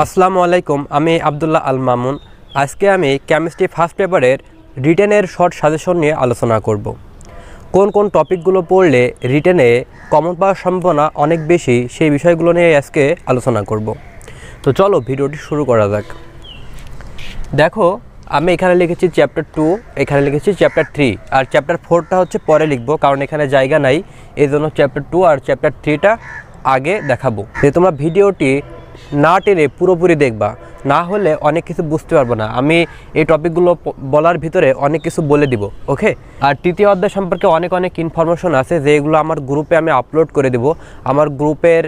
আসসালামু আলাইকুম, আমি আব্দুল্লাহ আল মামুন। আজকে আমি কেমিস্ট্রি ফার্স্ট পেপারের রিটেনের শর্ট সাজেশন নিয়ে আলোচনা করব। কোন কোন টপিকগুলো পড়লে রিটেনে কমন পাওয়ার সম্ভাবনা অনেক বেশি, সেই বিষয়গুলো নিয়ে আজকে আলোচনা করব। তো চলো ভিডিওটি শুরু করা যাক। দেখো, আমি এখানে লিখেছি চ্যাপ্টার 2, এখানে লিখেছি চ্যাপ্টার 3, আর চ্যাপ্টার 4টা হচ্ছে পরে লিখব, কারণ এখানে জায়গা নাই। এই জন্য চ্যাপ্টার 2 আর চ্যাপ্টার 3টা আগে দেখাবো। যে তোমরা ভিডিওটি না টেনে পুরোপুরি দেখবা, না হলে অনেক কিছু বুঝতে পারবো না। আমি এই টপিকগুলো বলার ভিতরে অনেক কিছু বলে দিব, ওকে। আর তৃতীয় অধ্যায় সম্পর্কে অনেক ইনফরমেশন আছে, যেগুলো আমার গ্রুপে আমি আপলোড করে দেব। আমার গ্রুপের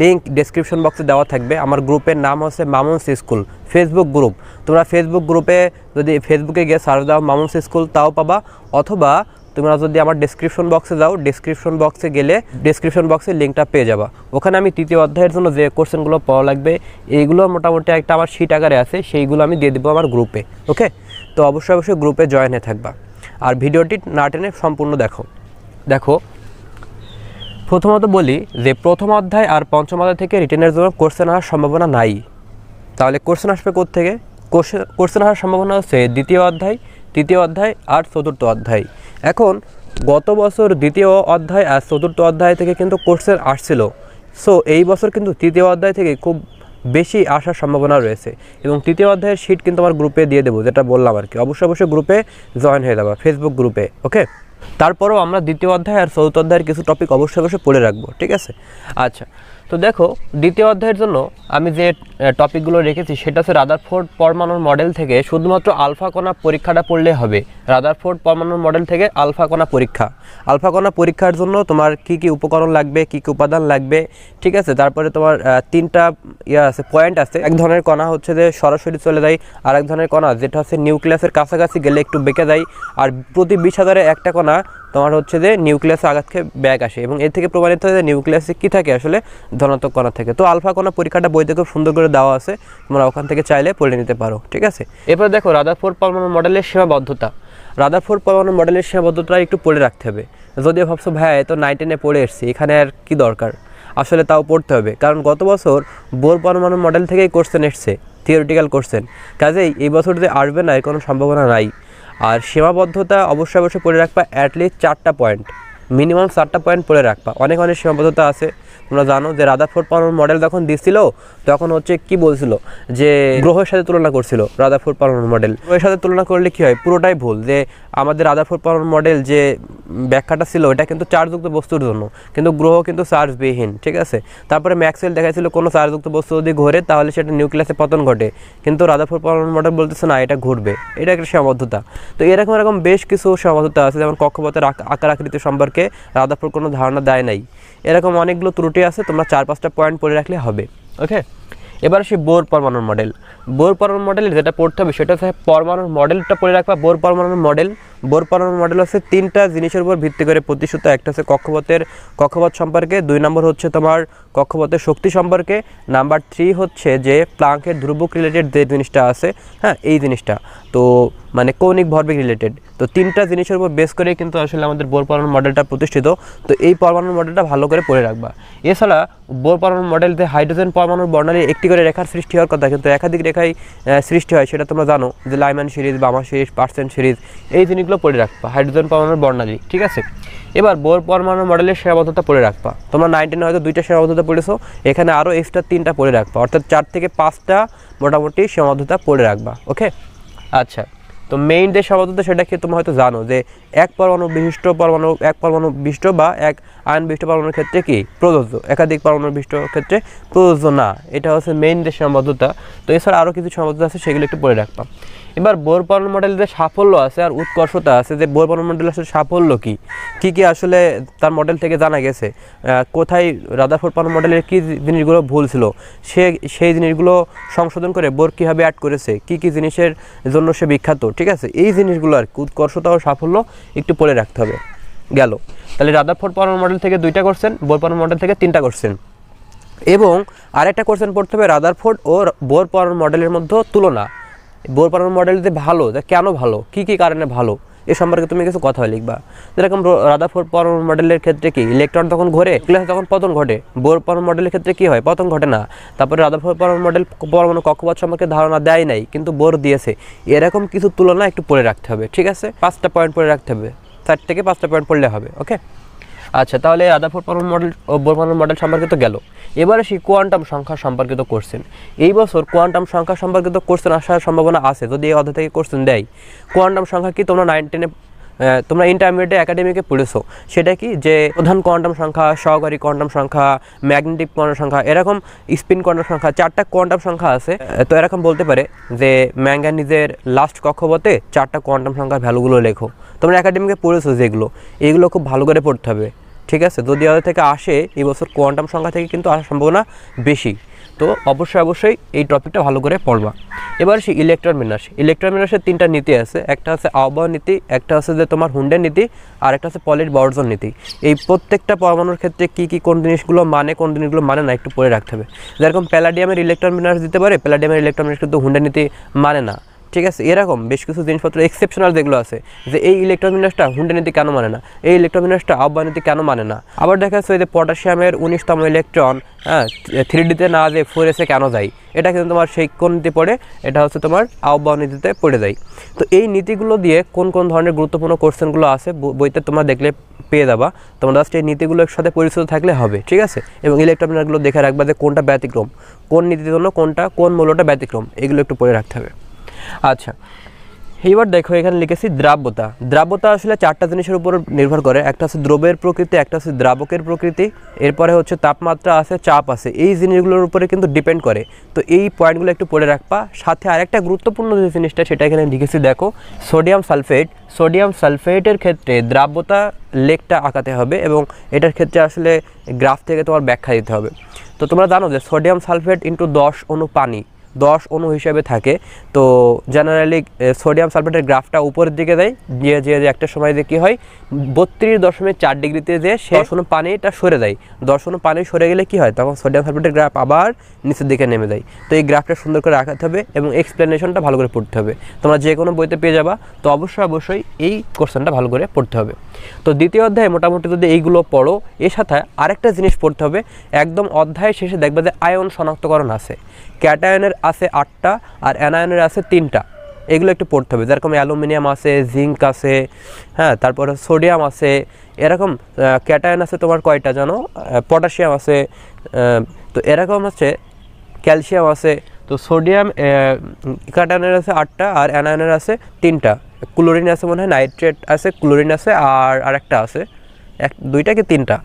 লিঙ্ক ডেসক্রিপশন বক্সে দেওয়া থাকবে। আমার গ্রুপের নাম হচ্ছে মামুনস স্কুল ফেসবুক গ্রুপ। তোমরা ফেসবুক গ্রুপে যদি ফেসবুকে গিয়ে সার্চ দাও মামুনস স্কুল, তাও পাবা। অথবা তোমরা যদি আমার ডেসক্রিপশন বক্সে যাও, ডেসক্রিপশন বক্সে গেলে ডেসক্রিপশন বক্সে লিঙ্কটা পেয়ে যাবা। ওখানে আমি তৃতীয় অধ্যায়ের জন্য যে কোশ্চেনগুলো পাওয়া লাগবে, এইগুলো মোটামুটি একটা আমার শিট আকারে আছে, সেইগুলো আমি দিয়ে দেবো আমার গ্রুপে, ওকে। তো অবশ্যই গ্রুপে জয়েন হয়ে থাকবা। আর ভিডিওটি না টেনে সম্পূর্ণ দেখো। প্রথমত বলি যে প্রথম অধ্যায় আর পঞ্চম অধ্যায় থেকে রিটেনের জন্য কোশ্চেন আসার সম্ভাবনা নাই। তাহলে কোশ্চেন আসবে কোত্থেকে? কোশ্চেন আসার সম্ভাবনা হচ্ছে দ্বিতীয় অধ্যায়, তৃতীয় অধ্যায় আর চতুর্থ অধ্যায়। এখন গত বছর দ্বিতীয় অধ্যায় আর চতুর্থ অধ্যায় থেকে কিন্তু কোশ্চেন আসছিল। সো এই বছর কিন্তু তৃতীয় অধ্যায় থেকে খুব বেশি আসার সম্ভাবনা রয়েছে। এবং তৃতীয় অধ্যায়ের শিট কিন্তু আমার গ্রুপে দিয়ে দেবো, যেটা বললাম আর কি। অবশ্যই গ্রুপে জয়েন হয়ে যাবা, ফেসবুক গ্রুপে, ওকে। তারপরেও আমরা দ্বিতীয় অধ্যায় আর চতুর্থ অধ্যায়ের কিছু টপিক অবশ্যই পড়ে রাখবো, ঠিক আছে। আচ্ছা, তো দেখো, দ্বিতীয় অধ্যায়ের জন্য আমি যে টপিকগুলো রেখেছি সেটা হচ্ছে রাদারফোর্ড পরমাণুর মডেল থেকে শুধুমাত্র আলফা কণা পরীক্ষাটা পড়লে হবে। রাদারফোর্ড পরমাণুর মডেল থেকে আলফা কণা পরীক্ষা। আলফা কণা পরীক্ষার জন্য তোমার কি কি উপকরণ লাগবে, কি কি উপাদান লাগবে, ঠিক আছে। তারপরে তোমার তিনটা আছে, পয়েন্ট আছে। এক ধরনের কণা হচ্ছে যে সরাসরি চলে যায়, আর এক ধরনের কণা যেটা হচ্ছে নিউক্লিয়াসের কাছাকাছি গেলে একটু বেঁকে যায়, আর প্রতি 20,000-এ একটা কণা তোমার হচ্ছে যে নিউক্লিয়াসে আঘাত খেয়ে ব্যাক আসে। এবং এর থেকে প্রমাণিত হয় যে নিউক্লিয়াসে কী থাকে, আসলে ধনাত্মক কণা থাকে। তো আলফা কণা পরীক্ষাটা বইতে খুব সুন্দর করে দেওয়া আছে, তোমরা ওখান থেকে চাইলে পড়ে নিতে পারো, ঠিক আছে। এরপর দেখো রাদারফোর্ড পরমাণু মডেলের সীমাবদ্ধতা। রাদারফোর্ড পরমাণু মডেলের সীমাবদ্ধতা একটু পড়ে রাখতে হবে। যদিও ভাবছো ভাই তো 9-10-এ পড়ে এসছি, এখানে আর কি দরকার, আসলে তাও পড়তে হবে। কারণ গত বছর বোর পরমাণু মডেল থেকেই কোশ্চেন এসছে, থিওরিটিক্যাল কোশ্চেন। কাজেই এই বছর যে আসবে না এর কোনো সম্ভাবনা নাই। আর সীমাবদ্ধতা অবশ্যই পড়ে রাখবা, অ্যাটলিস্ট 4টা পয়েন্ট, মিনিমাম 4টা পয়েন্ট পড়ে রাখবা। অনেক সীমাবদ্ধতা আছে। তোমরা জানো যে রাদারফোর্ড পরমাণু মডেল যখন দিচ্ছিল তখন হচ্ছে কি বলছিল, যে গ্রহের সাথে তুলনা করছিল রাদারফোর্ড পরমাণু মডেল। গ্রহের সাথে তুলনা করলে কি হয়, পুরোটাই ভুল। যে আমাদের রাদারফোর্ড পরমাণু মডেল যে ব্যাখ্যাটা ছিল এটা কিন্তু চার্জযুক্ত বস্তুর জন্য, কিন্তু গ্রহ কিন্তু চার্জবিহীন, ঠিক আছে। তারপরে ম্যাক্সওয়েল দেখাইছিল কোনো চার্জযুক্ত বস্তু যদি ঘোরে তাহলে সেটা নিউক্লিয়াসে পতন ঘটে, কিন্তু রাদারফোর্ড পরমাণু মডেল বলতেছে না, এটা ঘুরবে। এটা একটা সীমাবদ্ধতা। তো এরকম বেশ কিছু সীমাবদ্ধতা আছে, যেমন কক্ষপথের আকার আকৃতি সম্পর্কে রাদারফোর্ড কোনো ধারণা দেয় নাই। এরকম অনেকগুলো ত্রুটি আছে, তোমরা 4-5টা পয়েন্ট পড়ে রাখলে হবে, ওকে। এবার আসি বোর পরমাণুর মডেল। বোর পরমাণুর মডেলে যেটা পড়তে হবে সেটা হচ্ছে পরমাণুর মডেলটা পড়ে রাখবা। বোর পরমাণুর মডেল হচ্ছে 3টা জিনিসের উপর ভিত্তি করে প্রতিষ্ঠিত। একটা হচ্ছে কক্ষপথ সম্পর্কে, 2 নম্বর হচ্ছে তোমার কক্ষপথের শক্তি সম্পর্কে, নাম্বার 3 হচ্ছে যে প্লাঙ্কের ধ্রুবক রিলেটেড যে জিনিসটা আছে, হ্যাঁ, এই জিনিসটা তো মানে কৌণিক ভরবেগ রিলেটেড। তো 3টা জিনিসের উপর বেস করে কিন্তু আসলে আমাদের বোর পরমাণু মডেলটা প্রতিষ্ঠিত। তো এই পরমাণু মডেলটা ভালো করে পড়ে রাখবা। এছাড়া বোর পরমাণু মডেলতে হাইড্রোজেন পরমাণুর বর্ণালী একটি করে রেখার সৃষ্টি হওয়ার কথা, কিন্তু একাধিক রেখায় সৃষ্টি হয়, সেটা তোমরা জানো, যে লাইম্যান সিরিজ, বামা সিরিজ, পার্সেন সিরিজ, এই জিনিসগুলো পড়ে রাখবা, হাইড্রোজেন পরমাণুর বর্ণালী, ঠিক আছে। এবার বোর পরমাণু মডেলের সীমাবদ্ধতা পড়ে রাখবা। তোমরা 9-10 হয়তো 2টা সীমাবদ্ধতা পড়েছো, এখানে আরও এক্সট্রা 3টা পড়ে রাখবা, অর্থাৎ 4 থেকে 5টা মোটামুটি সীমাবদ্ধতা পড়ে রাখবা, ওকে। আচ্ছা, তো মেইন যে সীমাবদ্ধতা সেটা কি তোমরা হয়তো জানো, যে এক পরমাণু বিশিষ্ট বা এক আয়ন বিশিষ্ট পরমাণুর ক্ষেত্রে কি প্রযোজ্য, একাধিক পরমাণু বিশিষ্ট ক্ষেত্রে প্রযোজ্য না। এটা হচ্ছে মেইন যে সীমাবদ্ধতা। তো এছাড়া আরও কিছু সীমাবদ্ধতা আছে, সেগুলো একটু পড়ে রাখবা। এবার বোর পরমাণু মডেলের যে সাফল্য আছে আর উৎকর্ষতা আছে, যে বোর পরমাণু মডেলের আসলে সাফল্য কী আসলে তার মডেল থেকে জানা গেছে, কোথায় রাদারফোর্ড পরমাণু মডেলের কী জিনিসগুলো ভুল ছিল, সেই জিনিসগুলো সংশোধন করে বোর কীভাবে অ্যাড করেছে, কী জিনিসের জন্য সে বিখ্যাত, ঠিক আছে। এই জিনিসগুলো আর উৎকর্ষতা ও সাফল্য একটু পড়ে রাখতে হবে। গেল, তাহলে রাদারফোর্ড পরমাণু মডেল থেকে 2টা কোশ্চেন, বোর পরমাণু মডেল থেকে 3টা কোশ্চেন। এবং আরেকটা কোশ্চেন পড়তে হবে রাদারফোর্ড ও বোর পরমাণু মডেলের মধ্যে তুলনা। বোর পরমাণু মডেল যে ভালো, যে কেন ভালো, কী কারণে ভালো, এ সম্পর্কে তুমি কিছু কথা লিখবা। যেরকম রাদারফোর্ড পরমাণু মডেলের ক্ষেত্রে কি ইলেকট্রন তখন ঘোরে, তখন পতন ঘটে। বোর পরমাণু মডেলের ক্ষেত্রে কি হয়, পতন ঘটে না। তারপরে রাদারফোর্ড পরমাণু মডেল পরমাণু কক্ষপথ সম্পর্কে ধারণা দেয় নাই, কিন্তু বোর দিয়েছে। এরকম কিছু তুলনা একটু পড়ে রাখতে হবে, ঠিক আছে? 5টা পয়েন্ট পড়ে রাখতে হবে, 4 থেকে 5টা পয়েন্ট পড়লে হবে। ওকে, আচ্ছা, তাহলে রাদারফোর্ড পরমাণু মডেল ও বোর পরমাণু মডেল সম্পর্কিত গেল। এবারে সেই কোয়ান্টাম সংখ্যা সম্পর্কিত কোশ্চেন। এই বছর কোয়ান্টাম সংখ্যা সম্পর্কিত কোশ্চেন আসার সম্ভাবনা আছে, যদি এই অধ্যায় থেকে কোশ্চেন দেয়। কোয়ান্টাম সংখ্যা কি তোমরা 9-10-এ তোমরা ইন্টারমিডিয়েট একাডেমিকে পড়েছো, সেটা কি যে প্রধান কোয়ান্টাম সংখ্যা, সহকারী কোয়ান্টাম সংখ্যা, ম্যাগনেটিক কোয়ান্টাম সংখ্যা, এরকম স্পিন কোয়ান্টাম সংখ্যা, 4টা কোয়ান্টাম সংখ্যা আছে। তো এরকম বলতে পারে যে ম্যাঙ্গানিজের লাস্ট কক্ষপথে 4টা কোয়ান্টাম সংখ্যার ভ্যালুগুলো লেখো। তোমরা একাডেমিকে পড়েছো যেগুলো, এইগুলো খুব ভালো করে পড়তে হবে, ঠিক আছে? যদি ওদের থেকে আসে এই বছর কোয়ান্টাম সংখ্যা থেকে কিন্তু আসার সম্ভাবনা বেশি। তো অবশ্যই এই টপিকটা ভালো করে পড়বা। এবার সেই ইলেকট্রন বিন্যাস। ইলেকট্রন বিন্যাসের 3টা নীতি আছে, একটা আছে আউবাউ নীতি, একটা আছে যে তোমার হুন্ডের নীতি, আর একটা আছে পলিট বর্জন নীতি। এই প্রত্যেকটা পরমাণুর ক্ষেত্রে কি কোন জিনিসগুলো মানে, কোন জিনিসগুলো মানে না, একটু পড়ে রাখতে হবে। যেরকম প্যালাডিয়ামের ইলেকট্রন বিন্যাস দিতে পারে, প্যালাডিয়ামের ইলেকট্রন বিন্যাস কিন্তু হুন্ডের নীতি মানে না, ঠিক আছে? এরকম বেশ কিছু জিনিসপত্র এক্সেপশনাল যেগুলো আছে, যে এই ইলেকট্রন বিন্যাসটা হুন্ডের নীতি কেন মানে না, এই ইলেকট্রন বিন্যাসটা আউবাউ নীতি কেন মানে না। আবার দেখা যাচ্ছে যে পটাশিয়ামের 19তম ইলেকট্রন 3Dতে না যে 4s-এ কেন যায়, এটা কিন্তু তোমার সেই কোন নীতি পড়ে, এটা হচ্ছে তোমার আউবাউ নীতিতে পড়ে যায়। তো এই নীতিগুলো দিয়ে কোন ধরনের গুরুত্বপূর্ণ কোশ্চেনগুলো আছে বইতে তোমরা দেখলে পেয়ে যাবা। তোমরা জাস্ট এই নীতিগুলোর সাথে পরিচিত থাকলে হবে, ঠিক আছে? এবং ইলেকট্রন বিন্যাসগুলো দেখে রাখবা যে কোনটা ব্যতিক্রম, কোন নীতির জন্য কোন মূল্যটা ব্যতিক্রম, এগুলো একটু পড়ে রাখতে হবে। আচ্ছা, এবার দেখো এখানে লিখেছি দ্রাব্যতা। দ্রাব্যতা আসলে 4টা জিনিসের উপর নির্ভর করে। একটা হচ্ছে দ্রবের প্রকৃতি, একটা হচ্ছে দ্রাবকের প্রকৃতি, এরপরে হচ্ছে তাপমাত্রা আছে, চাপ আছে। এই জিনিসগুলোর উপরে কিন্তু ডিপেন্ড করে। তো এই পয়েন্টগুলো একটু পড়ে রাখবা। সাথে আরেকটা গুরুত্বপূর্ণ যে জিনিসটা সেটা এখানে লিখেছি, দেখো সোডিয়াম সালফেট। সোডিয়াম সালফেটের ক্ষেত্রে দ্রাব্যতা লেখটা আঁকাতে হবে, এবং এটার ক্ষেত্রে আসলে গ্রাফ থেকে তোমার ব্যাখ্যা দিতে হবে। তো তোমরা জানো যে সোডিয়াম সালফেট ইন্টু 10 অণু পানি 10 অণু হিসেবে থাকে। তো জেনারেলি সোডিয়াম সালফেটের গ্রাফটা উপরের দিকে দেয়, যে একটা সময় যে কী হয় 32.4 ডিগ্রিতে যে 10 অণু পানিটা সরে যায়। 10 অণু পানি সরে গেলে কি হয়, তখন সোডিয়াম সালফেটের গ্রাফ আবার নিচের দিকে নেমে যায়। তো এই গ্রাফটা সুন্দর করে রাখাতে হবে এবং এক্সপ্লেনেশনটা ভালো করে পড়তে হবে। তোমরা যে কোনো বইতে পেয়ে যাবা। তো অবশ্যই এই কোশ্চেনটা ভালো করে পড়তে হবে। তো দ্বিতীয় অধ্যায়ে মোটামুটি যদি এইগুলো পড়ো, এর সাথে আরেকটা জিনিস পড়তে হবে। একদম অধ্যায় শেষে দেখবে যে আয়ন শনাক্তকরণ আছে। ক্যাটায়নের আছে 8টা আর অ্যানায়নের আছে 3টা। এগুলো একটু পড়তে হবে। যেরকম অ্যালুমিনিয়াম আছে, জিঙ্ক আছে, হ্যাঁ, তারপরে সোডিয়াম আছে। এরকম ক্যাটায়ন আছে তোমার কয়টা জানো, পটাশিয়াম আছে, তো এরকম আছে ক্যালসিয়াম আছে। তো সোডিয়াম ক্যাটায়নের আছে 8টা আর অ্যানায়নের আছে 3টা। ক্লোরিন আছে মনে হয়, নাইট্রেট আছে, ক্লোরিন আছে, আর আরেকটা আছে 2টা কি 3টা।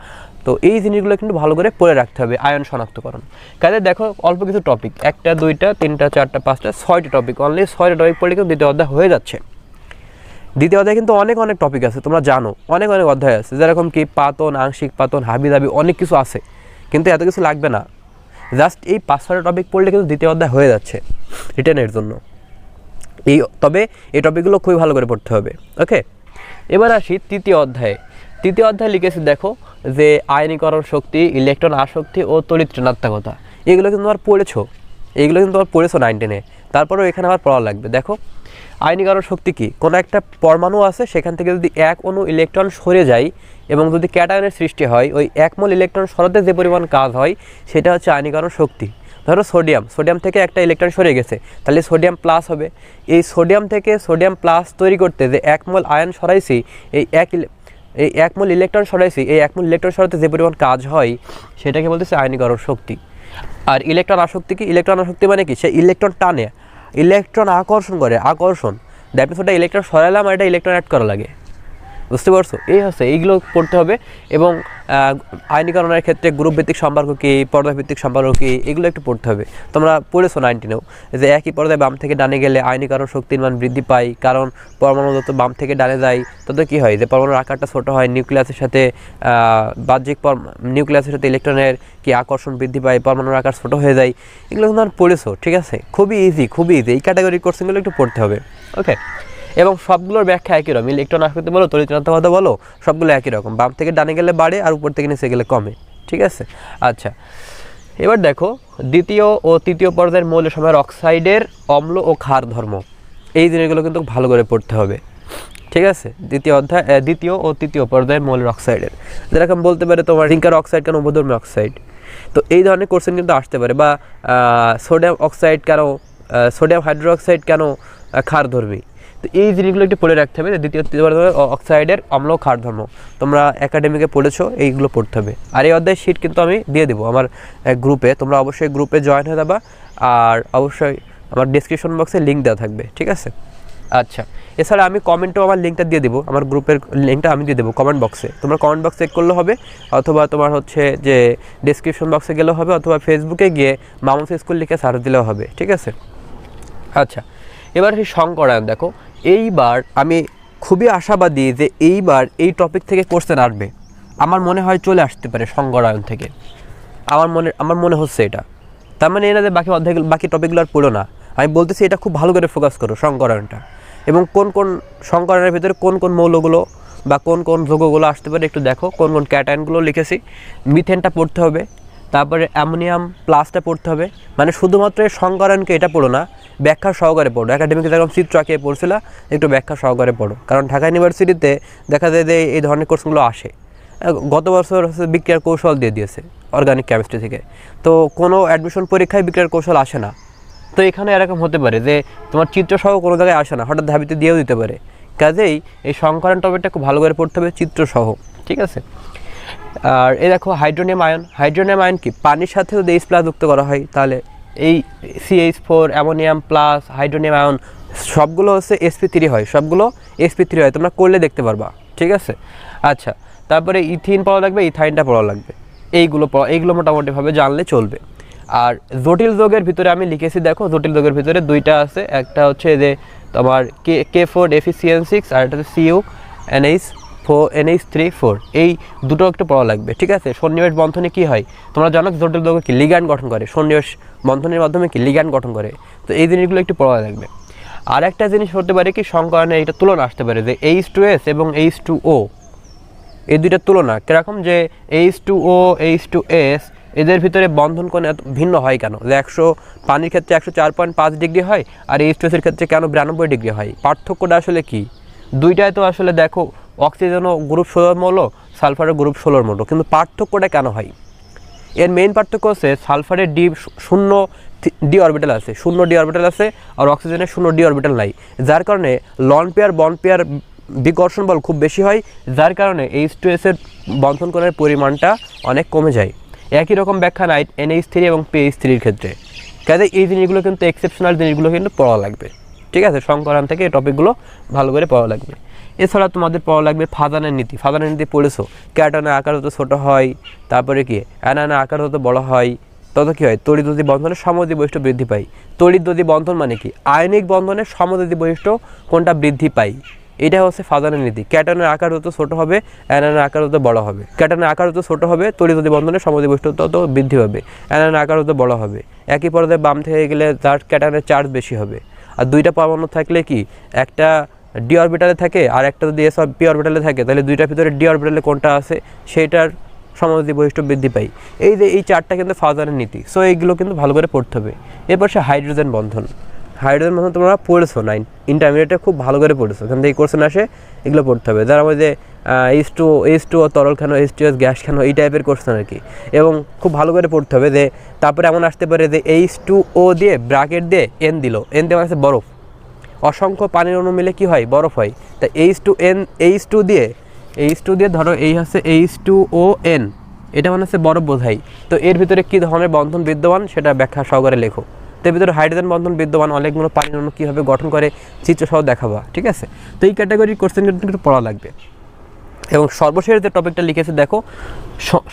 তো এই জিনিসগুলো কিন্তু ভালো করে পড়ে রাখতে হবে, আয়ন শনাক্তকরণ। কাজে দেখো অল্প কিছু টপিক, 1টা 2টা 3টা 4টা 5টা 6টি টপিক, অনলি 6টা টপিক পড়লে কিন্তু দ্বিতীয় অধ্যায় হয়ে যাচ্ছে। দ্বিতীয় অধ্যায় কিন্তু অনেক টপিক আছে, তোমরা জানো অনেক অধ্যায় আছে। যেরকম কি পাতন, আংশিক পাতন, হাবিজাবি, অনেক কিছু আছে, কিন্তু এত কিছু লাগবে না। জাস্ট এই 5-6টা টপিক পড়লে কিন্তু দ্বিতীয় অধ্যায় হয়ে যাচ্ছে রিটেনের জন্য। তবে এই টপিকগুলো খুবই ভালো করে পড়তে হবে। ওকে, এবার আসি তৃতীয় অধ্যায়ে। তৃতীয় অধ্যায় লিখেছি দেখো যে আয়নীকরণ শক্তি, ইলেকট্রন আসক্তি ও তড়িৎ ঋণাত্মকতা। এগুলো কিন্তু তোমার পড়েছো 9-10-এ। তারপরেও এখানে আবার পড়া লাগবে। দেখো আয়নীকরণ শক্তি কি, কোনো একটা পরমাণু আছে, সেখান থেকে যদি 1 অণু ইলেকট্রন সরে যায় এবং যদি ক্যাটায়নের সৃষ্টি হয়, ওই 1 মোল ইলেকট্রন সরাতে যে পরিমাণ কাজ হয় সেটা হচ্ছে আয়নীকরণ শক্তি। ধরো সোডিয়াম থেকে একটা ইলেকট্রন সরে গেছে, তাহলে সোডিয়াম প্লাস হবে। এই সোডিয়াম থেকে সোডিয়াম প্লাস তৈরি করতে যে 1 মোল আয়ন সরাইছি, এই 1 মোল ইলেকট্রন সরাইছি, এই 1 মোল ইলেকট্রন সরাতে যে পরিমাণ কাজ হয় সেটাকে বলতেছে আয়নীকরণ শক্তি। আর ইলেকট্রন আসক্তি কি, ইলেকট্রন আসক্তি মানে কি, সে ইলেকট্রন টানে, ইলেকট্রন আকর্ষণ করে, দ্যাট মিনস ওটা ইলেকট্রন সরাইলাম আর এটা ইলেকট্রন অ্যাড করা লাগে। বুঝতে পারছো? এই হচ্ছে, এইগুলো পড়তে হবে। এবং আয়নীকরণের ক্ষেত্রে গ্রুপ ভিত্তিক সম্পর্ক কী, পর্দা ভিত্তিক সম্পর্ক কী, এগুলো একটু পড়তে হবে। তোমরা পড়েছো 19-এও যে একই পর্দায় বাম থেকে ডানে গেলে আয়নীকরণ শক্তির মান বৃদ্ধি পায়, কারণ পরমাণু যত বাম থেকে ডানে যায় তত কী হয়, যে পরমাণুর আকারটা ছোটো হয়, নিউক্লিয়াসের সাথে বাহ্যিক নিউক্লিয়াসের সাথে ইলেকট্রনের কি আকর্ষণ বৃদ্ধি পায়, পরমাণুর আকার ছোটো হয়ে যায়। এগুলো তোমরা পড়েছো, ঠিক আছে? খুবই ইজি। এই ক্যাটাগরি কোর্সগুলো একটু পড়তে হবে। ওকে, এবং সবগুলোর ব্যাখ্যা একই রকম। ইলেকট্রন আসক্তি বলো, তড়িৎ ঋণাত্মকতা বলো, সবগুলো একই রকম। বাম থেকে ডানে গেলে বাড়ে আর উপর থেকে নিচে গেলে কমে, ঠিক আছে? আচ্ছা, এবার দেখো দ্বিতীয় ও তৃতীয় পর্যায়ের মৌল সময়ের অক্সাইডের অম্ল ও ক্ষার ধর্ম। এই জিনিসগুলো কিন্তু ভালো করে পড়তে হবে। ঠিক আছে, দ্বিতীয় ও তৃতীয় পর্যায়ের মৌলের অক্সাইডের, যেরকম বলতে পারে তোমার জিঙ্কের অক্সাইড কেন উভধর্মী অক্সাইড। তো এই ধরনের কোশ্চেন কিন্তু আসতে পারে, বা সোডিয়াম অক্সাইড কেন, সোডিয়াম হাইড্রোক্সাইড কেন ক্ষারধর্মী। তো এই জিনিসগুলো একটু পড়ে রাখতে হবে, তৃতীয় অক্সাইডের অম্ল ক্ষারধর্ম, তোমরা একাডেমিকে পড়েছো, এইগুলো পড়তে হবে। আর এই অধ্যায় শিট কিন্তু আমি দিয়ে দেবো আমার গ্রুপে, তোমরা অবশ্যই গ্রুপে জয়েন হয়ে যাবা, আর অবশ্যই আমার ডিসক্রিপশন বক্সে লিঙ্ক দেওয়া থাকবে, ঠিক আছে। আচ্ছা, এছাড়া আমি কমেন্টেও আমার লিঙ্কটা দিয়ে দেবো, আমার গ্রুপের লিঙ্কটা আমি দিয়ে দেবো কমেন্ট বক্সে, তোমরা কমেন্ট বক্স চেক করলে হবে, অথবা তোমার হচ্ছে যে ডিসক্রিপশন বক্সে গেলেও হবে, অথবা ফেসবুকে গিয়ে মামুন স্কুল লিখে সার্চ দিলেও হবে, ঠিক আছে। আচ্ছা, এবার সেই সংকরায়ন দেখো, এইবার আমি খুবই আশাবাদী যে এইবার এই টপিক থেকে কোশ্চেন আসবে, আমার মনে হয় চলে আসতে পারে সংকরায়ন থেকে, আমার মনে হচ্ছে এটা। তার মানে এরা যে বাকি টপিকগুলো আর পড়ো না, আমি বলতেছি এটা খুব ভালো করে ফোকাস করো সংকরায়নটা, এবং কোন কোন সংকরায়নের ভিতরে কোন কোন মৌলগুলো বা কোন কোন যৌগগুলো আসতে পারে একটু দেখো, কোন কোন ক্যাটায়নগুলো লিখেছি। মিথেনটা পড়তে হবে, তারপরে অ্যামোনিয়াম প্লাসটা পড়তে হবে, মানে শুধুমাত্র এই সংকরায়নকে এটা পড়ো না, ব্যাখ্যা সহকারে পড়ো। একাডেমিকে যেরকম চিত্র আঁকিয়ে পড়ছিলা, একটু ব্যাখ্যা সহকারে পড়ো, কারণ ঢাকা ইউনিভার্সিটিতে দেখা যায় যে এই ধরনের কোর্সগুলো আসে। গত বছর হচ্ছে বিক্রিয়ার কৌশল দিয়ে দিয়েছে অর্গানিক কেমিস্ট্রি থেকে, তো কোনো অ্যাডমিশন পরীক্ষায় বিক্রিয়ার কৌশল আসে না। তো এখানে এরকম হতে পারে যে তোমার চিত্রসহ কোনো জায়গায় আসে না, হঠাৎ ধাবিতে দিয়েও দিতে পারে, কাজেই এই সংকরায়ন টপিকটা খুব ভালো করে পড়তে হবে চিত্রসহ, ঠিক আছে। আর এই দেখো হাইড্রোনিয়াম আয়ন কি, পানির সাথে যদি H+ যুক্ত করা হয় তাহলে এই CH4 ammonium plus hydronium ion সবগুলো হচ্ছে sp3 হয়, তোমরা করলে দেখতে পারবা, ঠিক আছে। আচ্ছা, তারপরে ইথিন পড়া লাগবে, ইথাইনটা পড়া লাগবে, এইগুলো মোটামুটিভাবে জানলে চলবে। আর জটিল যৌগের ভিতরে আমি লিখেছি দেখো, জটিল যৌগের ভিতরে দুইটা আছে, একটা হচ্ছে যে তোমার K4 FeCN6, আর একটা হচ্ছে CuNH3 4, এই দুটো একটু পড়া লাগবে, ঠিক আছে। সন্নিবেশ বন্ধনে কি হয় তোমরা জানো, জটিল যৌগ কি লিগ্যান্ড গঠন করে, সন্নিবেশ বন্ধনের মাধ্যমে কি লিগ্যান্ড গঠন করে, তো এই জিনিসগুলো একটু পড়া লাগবে। আর একটা জিনিস হতে পারে কি, সংকরায়নে এটা তুলনা আসতে পারে যে H2S এবং H2O, এই দুইটার তুলনা কিরকম, যে H2O H2S এদের ভিতরে বন্ধন কোণ এত ভিন্ন হয় কেন, যে পানির ক্ষেত্রে 104.5 ডিগ্রি হয়, আর H2S এর ক্ষেত্রে কেন 92 ডিগ্রি হয়, পার্থক্যটা আসলে কি? দুইটাই তো আসলে দেখো অক্সিজেনও গ্রুপ 16 মৌল, সালফারের গ্রুপ 16 মৌল, কিন্তু পার্থক্যটা কেন হয়? এর মেইন পার্থক্য হচ্ছে সালফারের শূন্য ডি অরবিটাল আছে, আর অক্সিজেনের 0 ডি অরবিটাল নাই, যার কারণে লন পেয়ার বন্ড পেয়ার বিকর্ষণ বল খুব বেশি হয়, যার কারণে H2S এর বন্ধন কোণের পরিমাণটা অনেক কমে যায়। একই রকম ব্যাখ্যা নাই NH3 এবং PH3 ক্ষেত্রে, কাজে এই জিনিসগুলো কিন্তু এক্সেপশনাল জিনিসগুলো কিন্তু পড়া লাগবে, ঠিক আছে। সংকরায়ন থেকে এই টপিকগুলো ভালো করে পড়া লাগবে। এছাড়া তোমাদের পড়া লাগবে ফাদানের নীতি পড়েছো, ক্যাটায়নের আকার যত ছোট হয়, তারপরে কি অ্যানায়নের আকার যত বড় হয় তত কি হয়, তড়িৎদ্যুতি বন্ধনের সমদ্বি বৈশিষ্ট্য বৃদ্ধি পায়। তড়িৎদ্যুতি বন্ধন মানে কি, আয়নিক বন্ধনের সমদ্বি বৈশিষ্ট্য কোনটা বৃদ্ধি পায়, এটা হচ্ছে ফাদানের নীতি। ক্যাটায়নের আকার যত ছোট হবে, অ্যানায়নের আকার তত বড় হবে। ক্যাটায়নের আকার যত ছোট হবে, তড়িৎদ্যুতি বন্ধনের সমদ্বি বৈশিষ্ট্য তত বৃদ্ধি পাবে, অ্যানায়নের আকার তত বড় হবে। একই পর্যায়ে বাম থেকে গেলে যার ক্যাটায়নের চার্জ বেশি হবে। আর দুইটা পরমাণু থাকলে কি, একটা ডি অরবিটালে থাকে আর একটা যদি p অরবিটালে থাকে, তাহলে দুইটার ভিতরে ডি অরবিটালে কোনটা আছে সেইটার সমদ্বি বৈশিষ্ট্য বৃদ্ধি পায়। এই চারটা কিন্তু ফাদারের নীতি, সো এইগুলো কিন্তু ভালো করে পড়তে হবে। এরপর সে হাইড্রোজেন বন্ধন তোমরা পড়েছো, ইন্টারমিডিয়েটে খুব ভালো করে পড়েছো, এখান থেকে কোশ্চেন আসে, এগুলো পড়তে হবে। যারা আমাদের H2O তরল কেন, H2S গ্যাস কেন, এই টাইপের কোশ্চেন আর কি, এবং খুব ভালো করে পড়তে হবে। যে তারপরে এমন আসতে পারে যে H2O দিয়ে ব্র্যাকেট দিয়ে N দিল, N দিয়ে মানে বরফ, অসংখ্য পানির অণু মিলে কি হয়, বরফ হয়। তা H2 দিয়ে ধরো এই হচ্ছে H2ON, এটা মানে হচ্ছে বরফ বোঝাই। তো এর ভিতরে কী ধরনের বন্ধন বিদ্যমান সেটা ব্যাখ্যা সহকারে লেখো। তো এর ভিতরে হাইড্রোজেন বন্ধন বিদ্যমান, অনেকগুলো পানির অণু কীভাবে গঠন করে চিত্রসহ দেখাবা, ঠিক আছে। তো এই ক্যাটাগরির কোশ্চেন কিন্তু পড়া লাগবে। এবং সর্বশেষ যে টপিকটা লিখেছে দেখো,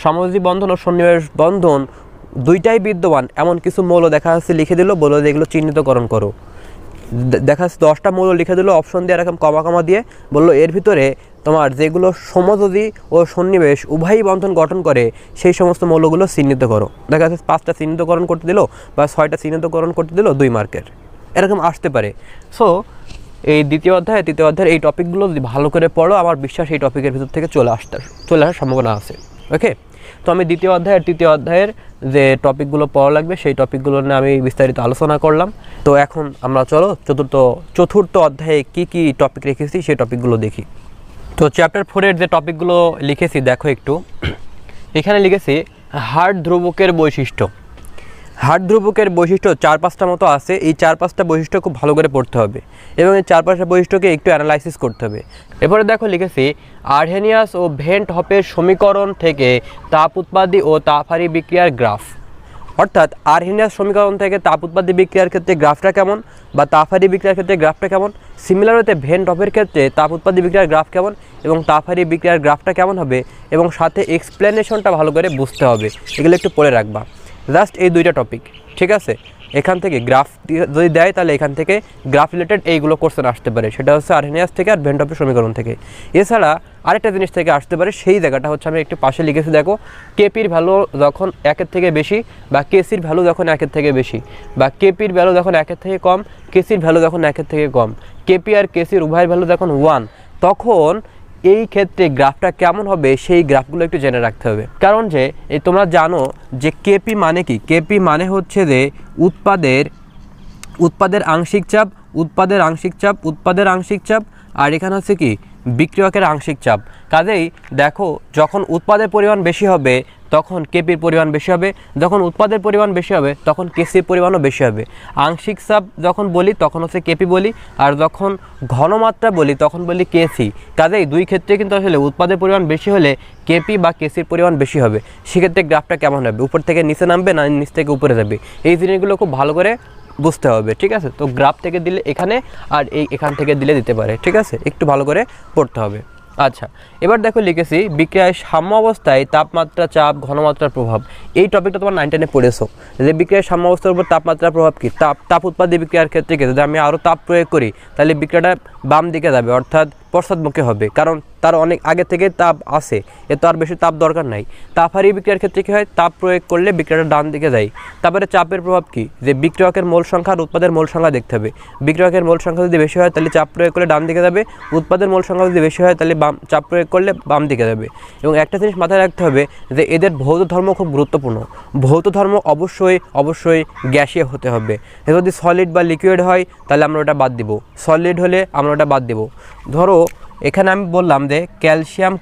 সমযোজী বন্ধন ও সন্নিবেশ বন্ধন দুইটাই বিদ্যমান এমন কিছু মৌল দেখা যাচ্ছে লিখে দিল, বলো যে এগুলো চিহ্নিতকরণ করো। দেখা যাচ্ছে 10টা মৌল লিখে দিল অপশন দিয়ে, এরকম কমা দিয়ে বললো এর ভিতরে তোমার যেগুলো সমযোজী ও সন্নিবেশ উভয়ই বন্ধন গঠন করে সেই সমস্ত মৌলগুলো চিহ্নিত করো। দেখা যাচ্ছে 5টা চিহ্নিতকরণ করতে দিল বা 6টা চিহ্নিতকরণ করতে দিল 2 মার্কের, এরকম আসতে পারে। সো এই তৃতীয় অধ্যায়ের এই টপিকগুলো যদি ভালো করে পড়ো, আমার বিশ্বাস এই টপিকের ভিতর থেকে চলে আসার সম্ভাবনা আছে। ওকে, তো আমি দ্বিতীয় অধ্যায় আর তৃতীয় অধ্যায়ের যে টপিকগুলো পড়া লাগবে সেই টপিকগুলো নিয়ে আমি বিস্তারিত আলোচনা করলাম। তো এখন আমরা চলো চতুর্থ অধ্যায়ে কি কি টপিক রেখেছি সেই টপিকগুলো দেখি। তো চ্যাপ্টার 4-এর যে টপিকগুলো লিখেছি দেখো একটু, এখানে লিখেছি হার্ট ধ্রুবকের বৈশিষ্ট্য। হার্ট ধ্রুবকের বৈশিষ্ট্য 4-5টা মতো আছে। এই 4-5টা বৈশিষ্ট্য খুব ভালো করে পড়তে হবে এবং এই 4-5টা বৈশিষ্ট্যকে একটু অ্যানালাইসিস করতে হবে। এরপরে দেখো লিখেছি আর্হেনিয়াস ও ভেন্ট হপের সমীকরণ থেকে তাপ উৎপাদী ও তাপহারী বিক্রিয়ার গ্রাফ। অর্থাৎ আর্হেনিয়াস সমীকরণ থেকে তাপ উৎপাদী বিক্রিয়ার ক্ষেত্রে গ্রাফটা কেমন বা তাপহারী বিক্রিয়ার ক্ষেত্রে গ্রাফটা কেমন, সিমিলারতে ভেন্ট হপের ক্ষেত্রে তাপ উৎপাদী বিক্রিয়ার গ্রাফ কেমন এবং তাপহারী বিক্রিয়ার গ্রাফটা কেমন হবে এবং সাথে এক্সপ্লেনেশনটা ভালো করে বুঝতে হবে। এগুলো একটু পড়ে রাখবা, জাস্ট এই 2টা টপিক, ঠিক আছে। এখান থেকে গ্রাফ যদি দেয় তাহলে এখান থেকে গ্রাফ রিলেটেড এইগুলো কোশ্চেন আসতে পারে, সেটা হচ্ছে আর্হেনিয়াস থেকে আর ভেন্ট হপের সমীকরণ থেকে। এছাড়া আরেকটা জিনিস থেকে আসতে পারে, সেই জায়গাটা হচ্ছে আমি একটু পাশে লিখেছি দেখো, কেপির ভ্যালু যখন 1-এর থেকে বেশি বা কেসির ভ্যালু যখন 1-এর থেকে বেশি বা কেপির ভ্যালু যখন 1-এর থেকে কম, কেসির ভ্যালু যখন 1-এর থেকে কম, কেপি আর কেসির উভয়ের ভ্যালু যখন 1, তখন এই ক্ষেত্রে গ্রাফটা কেমন হবে সেই গ্রাফগুলো একটু জেনে রাখতে হবে। কারণ যে এই তোমরা জানো যে কেপি মানে কি, কেপি মানে হচ্ছে যে উৎপাদের আংশিক চাপ, আর এখানে হচ্ছে কি বিক্রিয়কের আংশিক চাপ। কাজেই দেখো যখন উৎপাদের পরিমাণ বেশি হবে তখন কেপির পরিমাণ বেশি হবে, যখন উৎপাদের পরিমাণ বেশি হবে তখন কেসির পরিমাণও বেশি হবে। আংশিক চাপ যখন বলি তখন হচ্ছে কেপি বলি, আর যখন ঘনমাত্রা বলি তখন বলি কেসি। কাজেই 2 ক্ষেত্রে কিন্তু আসলে উৎপাদের পরিমাণ বেশি হলে কেপি বা কেসির পরিমাণ বেশি হবে। সেক্ষেত্রে গ্রাফটা কেমন হবে, উপর থেকে নিচে নামবে না নিচ থেকে উপরে যাবে, এই জিনিসগুলো খুব ভালো করে বুঝতে হবে, ঠিক আছে। তো গ্রাফ থেকে দিলে এখানে আর এখান থেকে দিলে দিতে পারে, ঠিক আছে, একটু ভালো করে পড়তে হবে। আচ্ছা, এবার দেখো লিখেছি বিক্রিয়ায় সাম্য অবস্থায় তাপমাত্রা, চাপ, ঘনমাত্রার প্রভাব। এই টপিকটা তোমার 9-10-এ পড়েছো যে বিক্রিয়ায় সাম্য অবস্থার উপর তাপমাত্রার প্রভাব কি। তাপ উৎপাদী বিক্রিয়ার ক্ষেত্রে কি, যদি আমি আরও তাপ প্রয়োগ করি তাহলে বিক্রিয়াটা বাম দিকে যাবে, অর্থাৎ পশ্চাৎমুখী হবে, কারণ তার অনেক আগে থেকে তাপ আছে, এ তো আর বেশি তাপ দরকার নাই। তাপহারী বিক্রিয়ার ক্ষেত্রে কী হয়, তাপ প্রয়োগ করলে বিক্রিয়াটা ডান দিকে যায়। তারপরে চাপের প্রভাব কি, যে বিক্রিয়কের মোল সংখ্যা আর উৎপাদের মোল সংখ্যা দেখতে হবে। বিক্রিয়কের মোল সংখ্যা যদি বেশি হয় তাহলে চাপ প্রয়োগ করলে ডান দিকে যাবে, উৎপাদের মোল সংখ্যা যদি বেশি হয় তাহলে চাপ প্রয়োগ করলে বাম দিকে যাবে। এবং একটা জিনিস মাথায় রাখতে হবে যে এদের ভৌত ধর্ম খুব গুরুত্বপূর্ণ। ভৌত ধর্ম অবশ্যই গ্যাসীয় হতে হবে। যদি সলিড বা লিকুইড হয় তাহলে আমরা ওটা বাদ দিব, সলিড হলে আমরা ওটা বাদ দিব। ধরো এখানে আমি বললাম যে ক্যালসিয়াম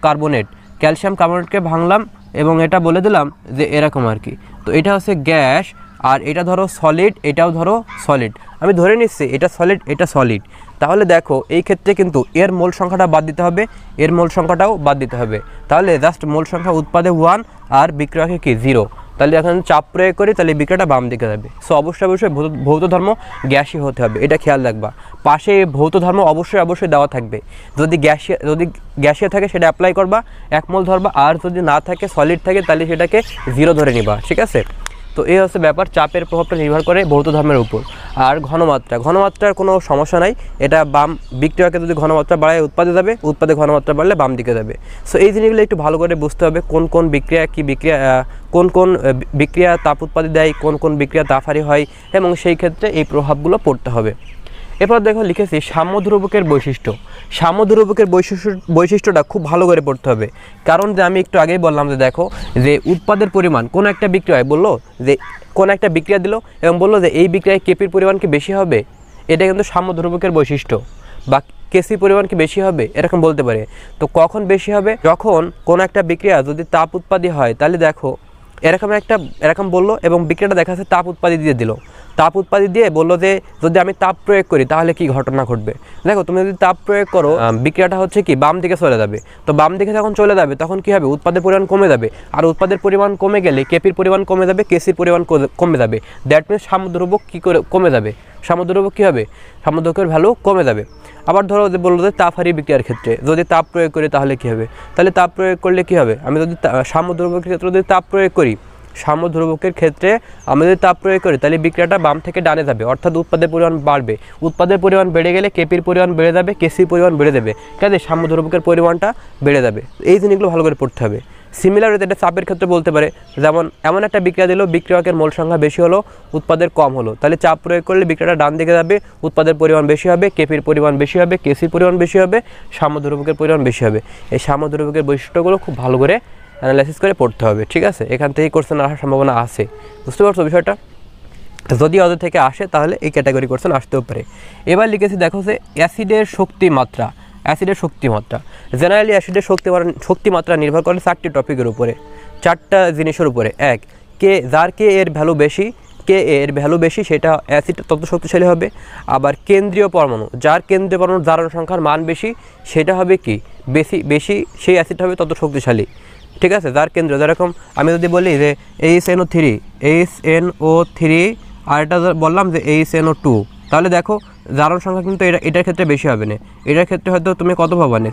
কার্বনেটকে ভাঙলাম এবং এটা বলে দিলাম যে এরকম আর কি। তো এটা হচ্ছে গ্যাস, আর এটা ধরো সলিড, এটাও ধরো সলিড। আমি ধরে নিচ্ছি এটা সলিড। তাহলে দেখো এই ক্ষেত্রে কিন্তু এর মোল সংখ্যাটা বাদ দিতে হবে, এর মোল সংখ্যাটাও বাদ দিতে হবে। তাহলে জাস্ট মোল সংখ্যা উৎপাদে 1 আর বিক্রিয়কে কি 0। তাহলে এখন চাপ প্রয়োগ করি তাহলে বিক্রিয়াটা বাম দিকে যাবে। সো অবশ্যই ভৌত ধর্ম গ্যাসীয় হতে হবে, এটা খেয়াল রাখবা। পাশে ভৌত ধর্ম অবশ্যই দেওয়া থাকবে। যদি গ্যাসীয় থাকে সেটা অ্যাপ্লাই করবা, 1 মোল ধরবা, আর যদি না থাকে সলিড থাকে তাহলে সেটাকে 0 ধরে নিবা, ঠিক আছে। তো এই হচ্ছে ব্যাপার, চাপের প্রভাবটা নির্ভর করে ভৌত ধর্মের উপর। আর ঘনমাত্রার কোনো সমস্যা নাই, এটা বাম বিক্রিয়াকে যদি ঘনমাত্রা বাড়ায় উৎপাদে যাবে, উৎপাদে ঘনমাত্রা বাড়লে বাম দিকে যাবে। সো এই জিনিসগুলো একটু ভালো করে বুঝতে হবে, কোন বিক্রিয়া তাপ উৎপাদে দেয়, কোন বিক্রিয়া তাপহারী হয়, এবং সেই ক্ষেত্রে এই প্রভাবগুলো পড়তে হবে। এরপর দেখো লিখেছি সাম্য ধ্রুবকের বৈশিষ্ট্যটা খুব ভালো করে পড়তে হবে। কারণ যে আমি একটু আগেই বললাম যে দেখো যে উৎপাদের পরিমাণ কোন একটা বিক্রিয়ায় বললো যে কোন একটা বিক্রিয়া দিল এবং বললো যে এই বিক্রিয়ায় কেপির পরিমাণ কি বেশি হবে, এটা কিন্তু সাম্য ধ্রুবকের বৈশিষ্ট্য। বা কেসির পরিমাণ কি বেশি হবে এরকম বলতে পারে। তো কখন বেশি হবে, যখন কোন একটা বিক্রিয়া যদি তাপ উৎপাদী হয়, তাহলে দেখো এরকম বললো এবং বিক্রিয়াটা দেখা যাচ্ছে তাপ উৎপাদী দিয়ে বললো যে যদি আমি তাপ প্রয়োগ করি তাহলে কি ঘটনা ঘটবে। দেখো তুমি যদি তাপ প্রয়োগ করো বিক্রিয়াটা হচ্ছে কি বাম দিকে চলে যাবে। তো বাম দিকে যখন চলে যাবে তখন কি হবে, উৎপাদের পরিমাণ কমে যাবে, আর উৎপাদের পরিমাণ কমে গেলে কেপির পরিমাণ কমে যাবে, কেসির পরিমাণ কমে যাবে। দ্যাট মিনস সাম্য ধ্রুবক কী করে কমে যাবে, সাম্য ধ্রুবক কী হবে, সাম্য ধ্রুবকের ভ্যালু কমে যাবে। আবার ধরো যে বললো যে তাপহারী বিক্রিয়ার ক্ষেত্রে যদি তাপ প্রয়োগ করি তাহলে কী হবে, তাহলে তাপ প্রয়োগ করলে কী হবে, আমি যদি সাম্য ধ্রুবকের ক্ষেত্রে যদি তাপ প্রয়োগ করি তাহলে বিক্রিয়াটা বাম থেকে ডানে যাবে, অর্থাৎ উৎপাদের পরিমাণ বাড়বে। উৎপাদের পরিমাণ বেড়ে গেলে কেপির পরিমাণ বেড়ে যাবে, কেসির পরিমাণ বেড়ে যাবে, কাজে সাম্য ধ্রুবকের পরিমাণটা বেড়ে যাবে। এই জিনিসগুলো ভালো করে পড়তে হবে। সিমিলার এটা চাপের ক্ষেত্রে বলতে পারে, যেমন এমন একটা বিক্রিয়া দিল, বিক্রিয়কের মোল সংখ্যা বেশি হলো, উৎপাদের কম হলো, তাহলে চাপ প্রয়োগ করলে বিক্রিয়াটা ডান দিকে যাবে, উৎপাদের পরিমাণ বেশি হবে, কেপির পরিমাণ বেশি হবে, কেসির পরিমাণ বেশি হবে, সাম্য ধ্রুবকের পরিমাণ বেশি হবে। এই সাম্য ধ্রুবকের বৈশিষ্ট্যগুলো খুব ভালো করে অ্যানালাইসিস করে পড়তে হবে, ঠিক আছে। এখান থেকেই কোশ্চেন আসার সম্ভাবনা আছে, বুঝতে পারছো বিষয়টা। যদি ওদের থেকে আসে তাহলে এই ক্যাটাগরি কোশ্চেন আসতেও পারে। এবার লিখেছি দেখো যে অ্যাসিডের শক্তিমাত্রা। অ্যাসিডের শক্তিমাত্রা জেনারেলি অ্যাসিডের শক্তিমাত্রা নির্ভর করে 4টি টপিকের উপরে, 4টা জিনিসের উপরে। এক, যার এর ভ্যালু বেশি, এর ভ্যালু বেশি সেটা অ্যাসিডটা তত শক্তিশালী হবে। আবার কেন্দ্রীয় পরমাণু, যার কেন্দ্রীয় পরমাণুর জারণ সংখ্যার মান বেশি সেটা হবে কি বেশি সেই অ্যাসিডটা হবে তত শক্তিশালী, ঠিক আছে। যার কেন্দ্র, যেরকম আমি যদি বলি যে HNO3 আর এটা বললাম যে HNO2, তাহলে দেখো জারণ সংখ্যা কিন্তু এটার ক্ষেত্রে বেশি হবে না। এটার ক্ষেত্রে হয়তো তুমি কত পাবানে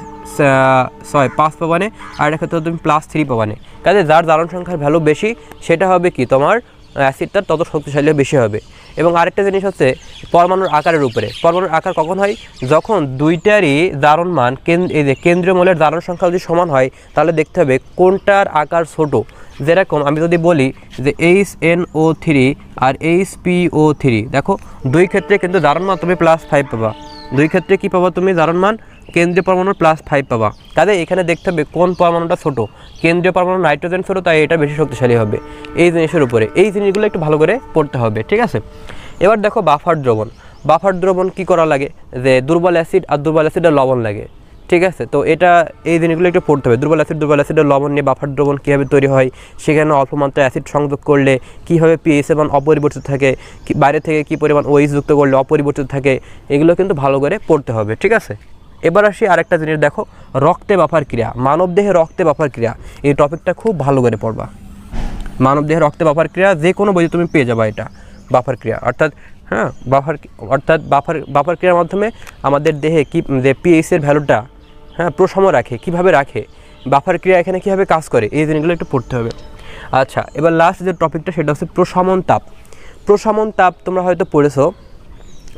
5 পাবানে, আর এটার ক্ষেত্রে তুমি +3 পাবানে। কাজে যার জারণ সংখ্যার ভ্যালু বেশি সেটা হবে কি তোমার অ্যাসিডটার তত শক্তিশালী বেশি হবে। এবং আরেকটা জিনিস হচ্ছে পরমাণুর আকারের উপরে। পরমাণুর আকার কখন হয়? যখন দুইটারই জারণ মান এই যে কেন্দ্রীয় মৌলের জারণ সংখ্যা যদি সমান হয় তাহলে দেখতে হবে কোনটার আকার ছোট। যেরকম আমি যদি বলি যে HNO3 আর HPO3, দেখো দুই ক্ষেত্রে কিন্তু জারণ মান তুমি +5 পাবা। দুই ক্ষেত্রে কী পাবা তুমি? জারণ মান কেন্দ্রীয় পরমাণুর +5 পাবা। কাজে এখানে দেখতে হবে কোন পরমাণুটা ছোট। কেন্দ্রীয় পরমাণু নাইট্রোজেন ছোট, তাই এটা বেশি শক্তিশালী হবে। এই জিনিসের উপরে এই জিনিসগুলো একটু ভালো করে পড়তে হবে, ঠিক আছে। এবার দেখো বাফার দ্রবণ। বাফার দ্রবণ কী করা লাগে? যে দুর্বল অ্যাসিড আর দুর্বল অ্যাসিডের লবণ লাগে, ঠিক আছে। তো এটা এই জিনিসগুলো একটু পড়তে হবে। দুর্বল অ্যাসিডের লবণ নিয়ে বাফার দ্রবণ কীভাবে তৈরি হয়, সেখানে অল্প মাত্রায় অ্যাসিড সংযোগ করলে কীভাবে পিএইচ এর মান অপরিবর্তিত থাকে, বাইরে থেকে কী পরিমাণ ওএইচ যুক্ত করলে অপরিবর্তিত থাকে, এগুলো কিন্তু ভালো করে পড়তে হবে, ঠিক আছে। এবার আসি আরেকটা জিনিস, দেখো রক্তে বাফার ক্রিয়া। মানবদেহে রক্তে বাফার ক্রিয়া, এই টপিকটা খুব ভালো করে পড়বা। মানবদেহে রক্তে বাফার ক্রিয়া যে কোনো বইতে তুমি পেয়ে যাবা। এটা বাফার ক্রিয়া অর্থাৎ বাফার ক্রিয়ার মাধ্যমে আমাদের দেহে কি যে পিএইচের ভ্যালুটা প্রসম রাখে, কিভাবে রাখে, বাফার ক্রিয়া এখানে কীভাবে কাজ করে, এই জিনিসগুলো একটু পড়তে হবে। আচ্ছা, এবার লাস্ট যে টপিকটা সেটা হচ্ছে প্রশমন তাপ। প্রশমন তাপ তোমরা হয়তো পড়েছো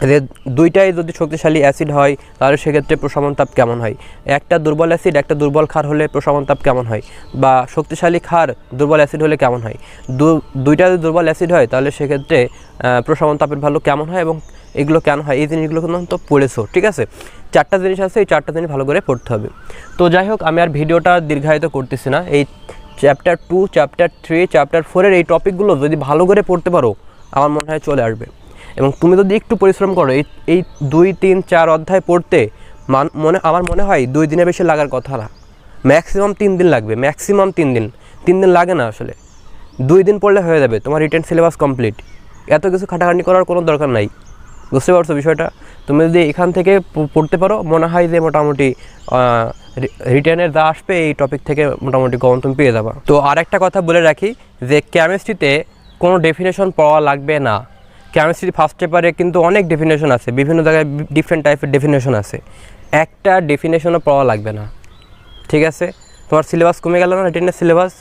যে দুইটাই যদি শক্তিশালী অ্যাসিড হয় তাহলে সেক্ষেত্রে প্রশমন তাপ কেমন হয়। একটা দুর্বল অ্যাসিড একটা দুর্বল ক্ষার হলে প্রশমন তাপ কেমন হয়, বা শক্তিশালী ক্ষার দুর্বল অ্যাসিড হলে কেমন হয়। দুইটা যদি দুর্বল অ্যাসিড হয় তাহলে সেক্ষেত্রে প্রশমন তাপের ভ্যালু কেমন হয় এবং এগুলো কেন হয়, এই জিনিসগুলো কিন্তু পড়েছো, ঠিক আছে। 4টা জিনিস আছে, এই 4টা জিনিস ভালো করে পড়তে হবে। তো যাই হোক, আমি আর ভিডিওটা দীর্ঘায়িত করতেছি না। এই চ্যাপ্টার 2, চ্যাপ্টার 3, চ্যাপ্টার 4-এর এই টপিকগুলো যদি ভালো করে পড়তে পারো আমার মনে হয় চলে আসবে। এবং তুমি যদি একটু পরিশ্রম করো এই 2, 3, 4 অধ্যায় পড়তে আমার মনে হয় 2 দিনের বেশি লাগার কথা না, ম্যাক্সিমাম 3 দিন লাগবে। ম্যাক্সিমাম 3 দিন, 3 দিন লাগে না আসলে। 2 দিন পড়লে হয়ে যাবে তোমার রিটেন সিলেবাস কমপ্লিট। এত কিছু খাটাখাটি করার কোনো দরকার নাই, বুঝতে পারছো বিষয়টা। তুমি যদি এখান থেকে পড়তে পারো মনে হয় যে মোটামুটি রিটেনের যা আসবে এই টপিক থেকে মোটামুটি কমন তুমি পেয়ে যাবা। তো আরেকটা কথা বলে রাখি যে কেমিস্ট্রিতে কোনো ডেফিনেশন পড়া লাগবে না। কেমিস্ট্রি ফার্স্ট পেপারে কিন্তু অনেক ডেফিনেশন আছে, বিভিন্ন জায়গায় ডিফারেন্ট টাইপের ডেফিনেশন আছে। একটা ডেফিনেশনও পড়া লাগবে না, ঠিক আছে। তোমার সিলেবাস কমে গেল না, রিটেনের সিলেবাস,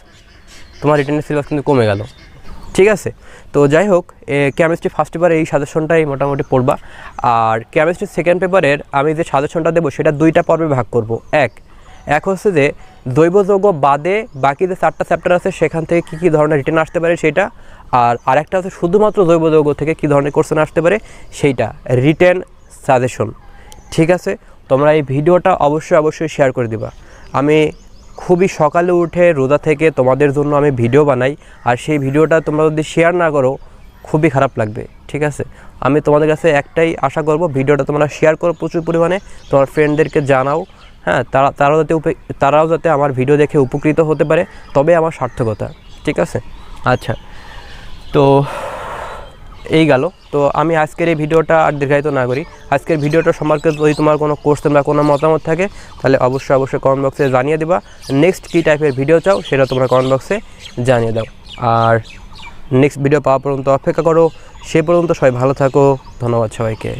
তোমার রিটেনের সিলেবাস কিন্তু কমে গেল, ঠিক আছে। তো যাই হোক, কেমিস্ট্রি ফার্স্ট পেপারে এই সাজেশনটাই মোটামুটি পড়বা। আর কেমিস্ট্রি সেকেন্ড পেপারের আমি যে সাজেশনটা দেবো সেটা 2টা পর্বে ভাগ করব। এক হচ্ছে যে জৈব যৌগ বাদে বাকি যে 4টা চ্যাপ্টার আছে সেখান থেকে কী ধরনের রিটেন আসতে পারে সেটা, আর আরেকটা হচ্ছে শুধুমাত্র জৈব যৌগ থেকে কী ধরনের কোশ্চেন আসতে পারে সেইটা, রিটেন সাজেশন, ঠিক আছে। তোমরা এই ভিডিওটা অবশ্যই শেয়ার করে দিবা। আমি খুবই সকালে উঠে রোজা থেকে তোমাদের জন্য আমি ভিডিও বানাই, আর সেই ভিডিওটা তোমরা যদি শেয়ার না করো খুবই খারাপ লাগবে, ঠিক আছে। আমি তোমাদের কাছে একটাই আশা করব, ভিডিওটা তোমরা শেয়ার করো প্রচুর পরিমাণে, তোমার ফ্রেন্ডদেরকে জানাও, তারাও যাতে আমার ভিডিও দেখে উপকৃত হতে পারে, তবে আমার সার্থকতা, ঠিক আছে। আচ্ছা, তো এই গেল। তো আমি আজকের এই ভিডিওটা আর দীর্ঘায়িত না করি। আজকের ভিডিওটা সম্পর্কে যদি তোমার কোনো কোশ্চেন বা কোনো মতামত থাকে তাহলে অবশ্যই কমেন্ট বক্সে জানিয়ে দেবা। নেক্সট কী টাইপের ভিডিও চাও সেটা তোমরা কমেন্ট বক্সে জানিয়ে দাও। আর নেক্সট ভিডিও পাওয়া পর্যন্ত অপেক্ষা করো। সে পর্যন্ত সবাই ভালো থাকো। ধন্যবাদ সবাইকে।